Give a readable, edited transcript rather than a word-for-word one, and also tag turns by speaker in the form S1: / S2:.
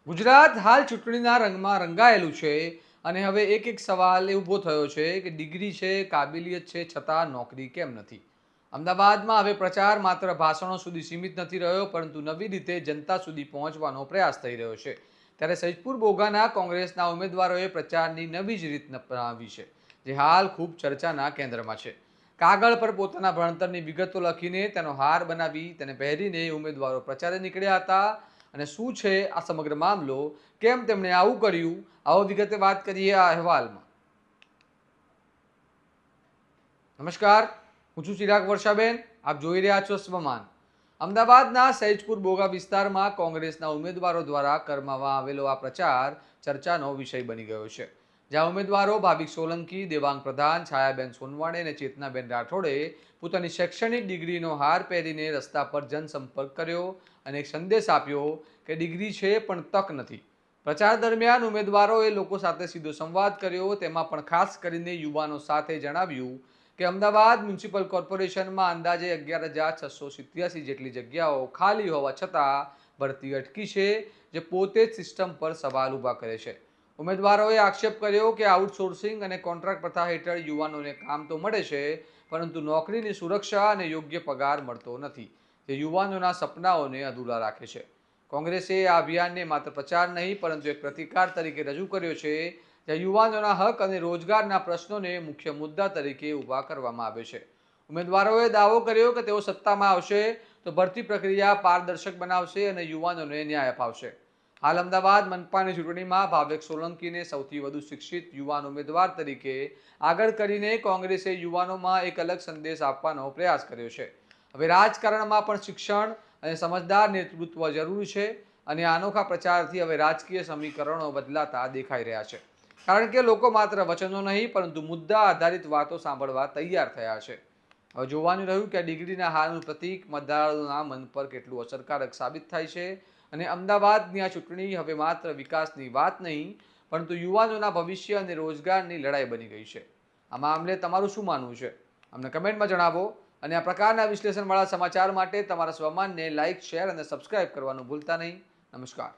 S1: ગુજરાત હાલ ચૂંટણીના રંગમાં રંગાયેલું છે અને હવે એક સવાલ એ ઊભો થયો છે કે ડિગ્રી છે, કાબિલિયત છે, છતાં નોકરી કેમ નથી? અમદાવાદમાં હવે પ્રચાર માત્ર ભાષણો સુધી સીમિત નથી રહ્યો, પરંતુ નવી રીતે જનતા સુધી પહોંચવાનો પ્રયાસ થઈ રહ્યો છે. ત્યારે સૈદપુર બોઘાના કોંગ્રેસના ઉમેદવારોએ પ્રચારની નવી જ રીત અપનાવી છે, જે હાલ ખૂબ ચર્ચાના કેન્દ્રમાં છે. કાગળ પર પોતાના ભણતરની વિગતો લખીને તેનો હાર બનાવી તેને પહેરીને ઉમેદવારો પ્રચારે નીકળ્યા હતા. અને શું છે આ સમગ્ર મામલો, કેમ તેમણે આવું કર્યું, આવો વિગતે વાત કરીએ આ અહેવાલમાં. નમસ્કાર, હું છું ચિરાગ વર્ષાબેન, આપ જોઈ રહ્યા છો સ્વમાન. અમદાવાદના સૈદપુર બોઘા વિસ્તારમાં કોંગ્રેસના ઉમેદવારો દ્વારા કરવામાં આવેલો આ પ્રચાર ચર્ચાનો વિષય બની ગયો છે. જ્યાં ઉમેદવારો ભાવિક સોલંકી, દેવાંગ પ્રધાન, છાયાબેન સોનવાણી અને ચેતનાબેન રાઠોડે પોતાની શૈક્ષણિક ડિગ્રીનો હાર પહેરીને રસ્તા પર જનસંપર્ક કર્યો અને એક સંદેશ આપ્યો કે ડિગ્રી છે પણ તક નથી. પ્રચાર દરમિયાન ઉમેદવારોએ લોકો સાથે સીધો સંવાદ કર્યો, તેમાં પણ ખાસ કરીને યુવાનો સાથે જણાવ્યું કે અમદાવાદ મ્યુનિસિપલ કોર્પોરેશનમાં અંદાજે 11,687 જેટલી જગ્યાઓ ખાલી હોવા છતાં ભરતી અટકી છે, જે પોતે જ સિસ્ટમ પર સવાલ ઊભા કરે છે. ઉમેદવારોએ આક્ષેપ કર્યો કે આઉટસોર્સિંગ અને કોન્ટ્રાક્ટ પ્રથા હેઠળ યુવાનોને કામ તો મળે છે, પરંતુ નોકરીની સુરક્ષા અને યોગ્ય પગાર મળતો નથી, જે યુવાનોના સપનાઓને અધૂરા રાખે છે. કોંગ્રેસે આ અભિયાનને માત્ર પ્રચાર નહીં પરંતુ એક પ્રતિકાર તરીકે રજૂ કર્યો છે, જ્યાં યુવાનોના હક અને રોજગારના પ્રશ્નોને મુખ્ય મુદ્દા તરીકે ઊભા કરવામાં આવે છે. ઉમેદવારોએ દાવો કર્યો કે તેઓ સત્તામાં આવશે તો ભરતી પ્રક્રિયા પારદર્શક બનાવશે અને યુવાનોને ન્યાય અપાવશે. હાલ અમદાવાદ મનપાની ચૂંટણીમાં ભાવેક સોલંકીને સૌથી વધુ શિક્ષિત યુવાન ઉમેદવાર તરીકે આગળ કરીને કોંગ્રેસે યુવાનોમાં એક અલગ સંદેશ આપવાનો પ્રયાસ કર્યો છે. હવે રાજકારણમાં પણ શિક્ષણ અને સમજદાર નેતૃત્વ જરૂરી છે અને અનોખા પ્રચારથી હવે રાજકીય સમીકરણો બદલાતા દેખાઈ રહ્યા છે, કારણ કે લોકો માત્ર વચનો નહીં પરંતુ મુદ્દા આધારિત વાતો સાંભળવા તૈયાર થયા છે. હવે જોવાનું રહ્યું કે આ ડિગ્રીના હારનું પ્રતીક મતદારોના મન પર કેટલું અસરકારક સાબિત થાય છે અને અમદાવાદની આ ચૂંટણી હવે માત્ર વિકાસની વાત નહીં પરંતુ યુવાનોના ભવિષ્ય અને રોજગારની લડાઈ બની ગઈ છે. આ મામલે તમારું શું માનવું છે? અમને કમેન્ટમાં જણાવો અને આ પ્રકારના વિશ્લેષણવાળા સમાચાર માટે તમારા સ્વમાનને લાઇક, શેર અને સબસ્ક્રાઇબ કરવાનું ભૂલતા નહીં. નમસ્કાર.